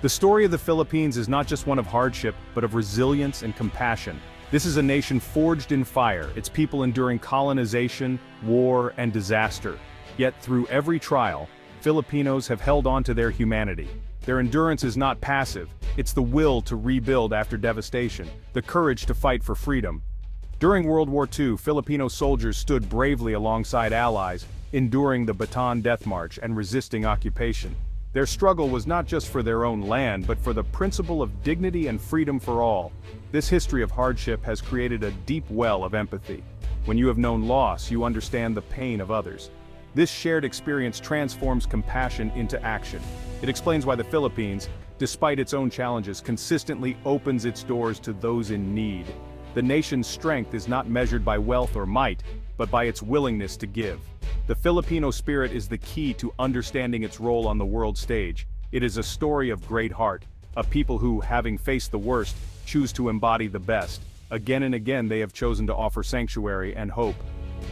The story of the Philippines is not just one of hardship, but of resilience and compassion. This is a nation forged in fire, its people enduring colonization, war, and disaster. Yet through every trial, Filipinos have held on to their humanity. Their endurance is not passive, it's the will to rebuild after devastation, the courage to fight for freedom. During World War II, Filipino soldiers stood bravely alongside allies, enduring the Bataan Death March and resisting occupation. Their struggle was not just for their own land, but for the principle of dignity and freedom for all. This history of hardship has created a deep well of empathy. When you have known loss, you understand the pain of others. This shared experience transforms compassion into action. It explains why the Philippines, despite its own challenges, consistently opens its doors to those in need. The nation's strength is not measured by wealth or might, but by its willingness to give. The Filipino spirit is the key to understanding its role on the world stage. It is a story of great heart, a people who, having faced the worst, choose to embody the best. Again and again they have chosen to offer sanctuary and hope.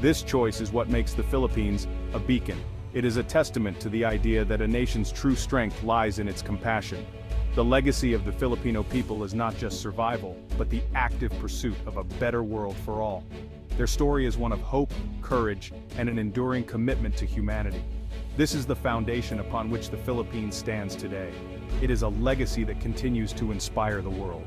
This choice is what makes the Philippines a beacon. It is a testament to the idea that a nation's true strength lies in its compassion. The legacy of the Filipino people is not just survival, but the active pursuit of a better world for all. Their story is one of hope, courage, and an enduring commitment to humanity. This is the foundation upon which the Philippines stands today. It is a legacy that continues to inspire the world.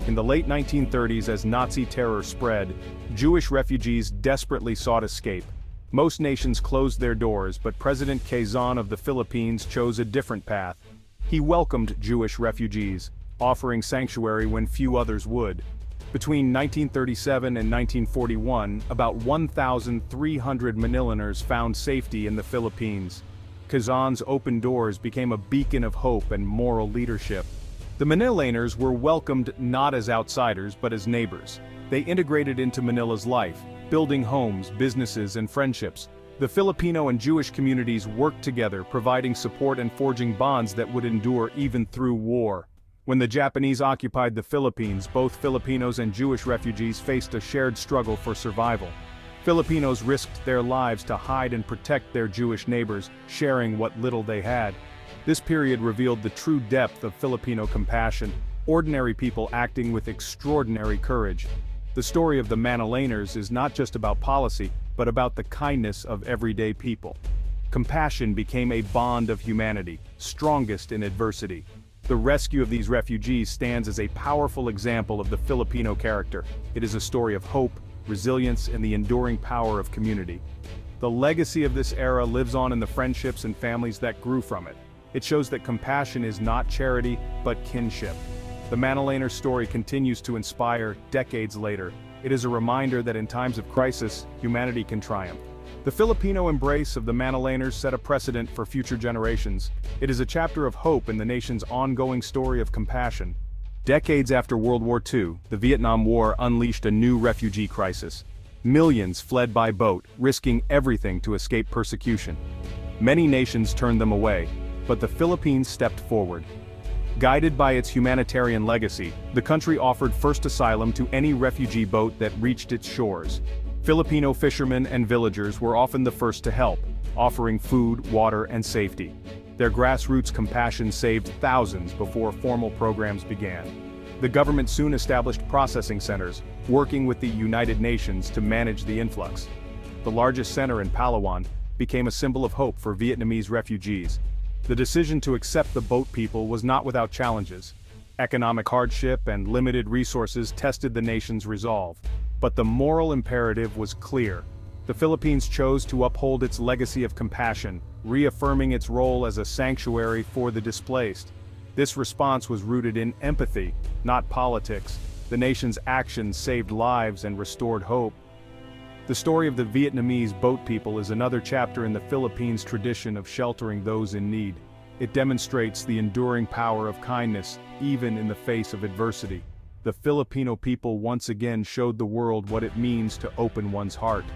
In the late 1930s, as Nazi terror spread, Jewish refugees desperately sought escape. Most nations closed their doors, but President Quezon of the Philippines chose a different path. He welcomed Jewish refugees, offering sanctuary when few others would. Between 1937 and 1941, about 1,300 Manilaners found safety in the Philippines. Quezon's open doors became a beacon of hope and moral leadership. The Manilaners were welcomed not as outsiders but as neighbors. They integrated into Manila's life, building homes, businesses, and friendships. The Filipino and Jewish communities worked together, providing support and forging bonds that would endure even through war. When the Japanese occupied the Philippines, both Filipinos and Jewish refugees faced a shared struggle for survival. Filipinos risked their lives to hide and protect their Jewish neighbors, sharing what little they had. This period revealed the true depth of Filipino compassion, ordinary people acting with extraordinary courage. The story of the Manilaners is not just about policy, but about the kindness of everyday people. Compassion became a bond of humanity, strongest in adversity. The rescue of these refugees stands as a powerful example of the Filipino character. It is a story of hope, resilience, and the enduring power of community. The legacy of this era lives on in the friendships and families that grew from it. It shows that compassion is not charity, but kinship. The Manilaner story continues to inspire decades later. It is a reminder that in times of crisis, humanity can triumph. The Filipino embrace of the Manilaners set a precedent for future generations. It is a chapter of hope in the nation's ongoing story of compassion. Decades after World War II, the Vietnam War unleashed a new refugee crisis. Millions fled by boat, risking everything to escape persecution. Many nations turned them away, but the Philippines stepped forward. Guided by its humanitarian legacy, the country offered first asylum to any refugee boat that reached its shores. Filipino fishermen and villagers were often the first to help, offering food, water, and safety. Their grassroots compassion saved thousands before formal programs began. The government soon established processing centers, working with the United Nations to manage the influx. The largest center in Palawan became a symbol of hope for Vietnamese refugees. The decision to accept the boat people was not without challenges. Economic hardship and limited resources tested the nation's resolve. But the moral imperative was clear. The Philippines chose to uphold its legacy of compassion, reaffirming its role as a sanctuary for the displaced. This response was rooted in empathy, not politics. The nation's actions saved lives and restored hope. The story of the Vietnamese boat people is another chapter in the Philippines' tradition of sheltering those in need. It demonstrates the enduring power of kindness, even in the face of adversity. The Filipino people once again showed the world what it means to open one's heart.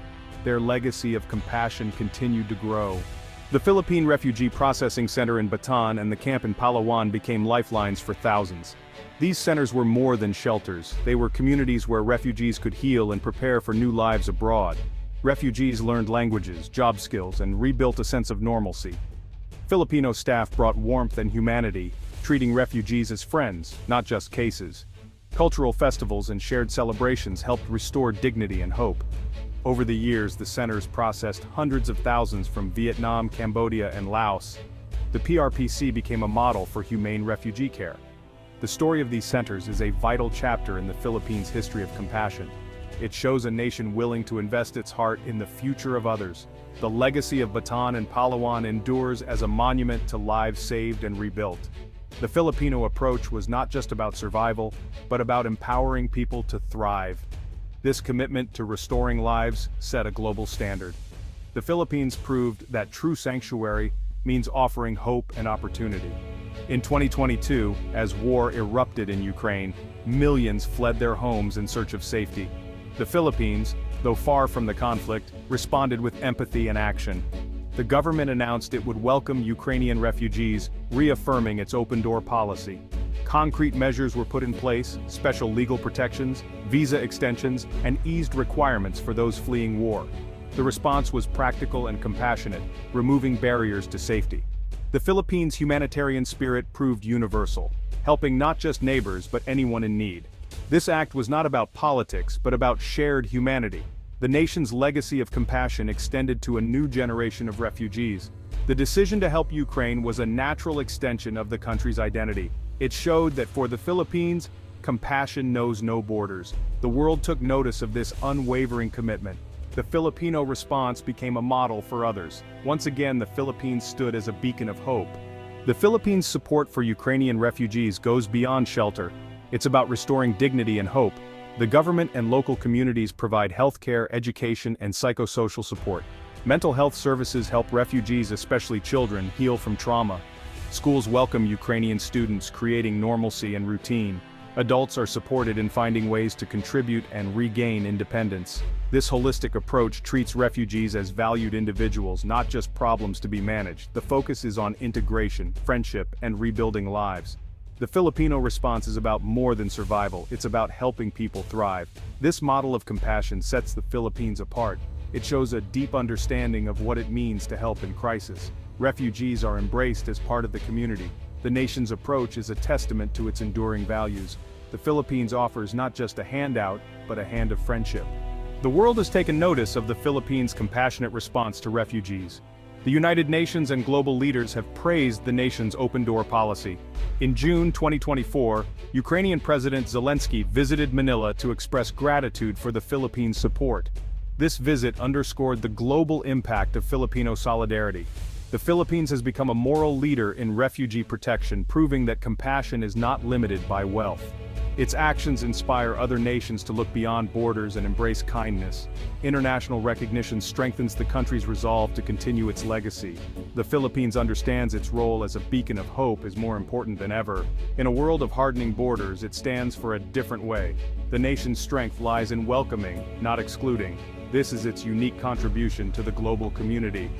Their legacy of compassion continued to grow. The Philippine Refugee Processing Center in Bataan and the camp in Palawan became lifelines for thousands. These centers were more than shelters. They were communities where refugees could heal and prepare for new lives abroad. Refugees learned languages, job skills, and rebuilt a sense of normalcy. Filipino staff brought warmth and humanity, treating refugees as friends, not just cases. Cultural festivals and shared celebrations helped restore dignity and hope. Over the years, the centers processed hundreds of thousands from Vietnam, Cambodia, and Laos. The PRPC became a model for humane refugee care. The story of these centers is a vital chapter in the Philippines' history of compassion. It shows a nation willing to invest its heart in the future of others. The legacy of Bataan and Palawan endures as a monument to lives saved and rebuilt. The Filipino approach was not just about survival, but about empowering people to thrive. This commitment to restoring lives set a global standard. The Philippines proved that true sanctuary means offering hope and opportunity. In 2022, as war erupted in Ukraine, millions fled their homes in search of safety. The Philippines, though far from the conflict, responded with empathy and action. The government announced it would welcome Ukrainian refugees, reaffirming its open-door policy. Concrete measures were put in place, special legal protections, visa extensions, and eased requirements for those fleeing war. The response was practical and compassionate, removing barriers to safety. The Philippines' humanitarian spirit proved universal, helping not just neighbors but anyone in need. This act was not about politics, but about shared humanity. The nation's legacy of compassion extended to a new generation of refugees. The decision to help Ukraine was a natural extension of the country's identity. It showed that for the Philippines, compassion knows no borders. The world took notice of this unwavering commitment. The Filipino response became a model for others. Once again, the Philippines stood as a beacon of hope. The Philippines' support for Ukrainian refugees goes beyond shelter. It's about restoring dignity and hope. The government and local communities provide healthcare, education, and psychosocial support. Mental health services help refugees, especially children, heal from trauma. Schools welcome Ukrainian students, creating normalcy and routine. Adults are supported in finding ways to contribute and regain independence. This holistic approach treats refugees as valued individuals, not just problems to be managed. The focus is on integration, friendship, and rebuilding lives. The Filipino response is about more than survival, it's about helping people thrive. This model of compassion sets the Philippines apart. It shows a deep understanding of what it means to help in crisis. Refugees are embraced as part of the community. The nation's approach is a testament to its enduring values. The Philippines offers not just a handout, but a hand of friendship. The world has taken notice of the Philippines' compassionate response to refugees. The United Nations and global leaders have praised the nation's open-door policy. In June 2024, Ukrainian President Zelensky visited Manila to express gratitude for the Philippines' support. This visit underscored the global impact of Filipino solidarity. The Philippines has become a moral leader in refugee protection, proving that compassion is not limited by wealth. Its actions inspire other nations to look beyond borders and embrace kindness. International recognition strengthens the country's resolve to continue its legacy. The Philippines understands its role as a beacon of hope is more important than ever. In a world of hardening borders, it stands for a different way. The nation's strength lies in welcoming, not excluding. This is its unique contribution to the global community.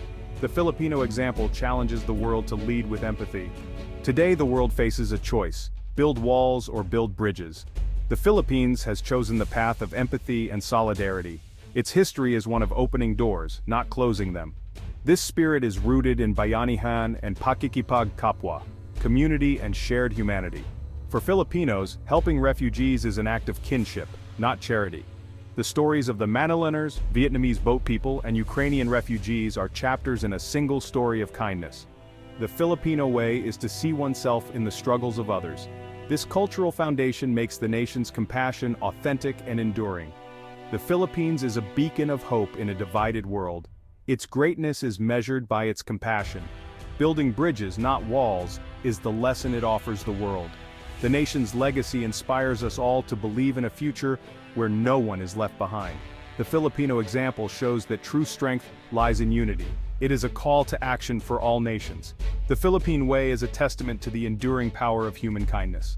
The Filipino example challenges the world to lead with empathy. Today, the world faces a choice: build walls or build bridges. The Philippines has chosen the path of empathy and solidarity. Its history is one of opening doors, not closing them. This spirit is rooted in bayanihan and pakikipagkapwa, community and shared humanity. For Filipinos, helping refugees is an act of kinship, not charity. The stories of the Manilaners, Vietnamese boat people, and Ukrainian refugees are chapters in a single story of kindness. The Filipino way is to see oneself in the struggles of others. This cultural foundation makes the nation's compassion authentic and enduring. The Philippines is a beacon of hope in a divided world. Its greatness is measured by its compassion. Building bridges, not walls, is the lesson it offers the world. The nation's legacy inspires us all to believe in a future where no one is left behind. The Filipino example shows that true strength lies in unity. It is a call to action for all nations. The Philippine way is a testament to the enduring power of human kindness.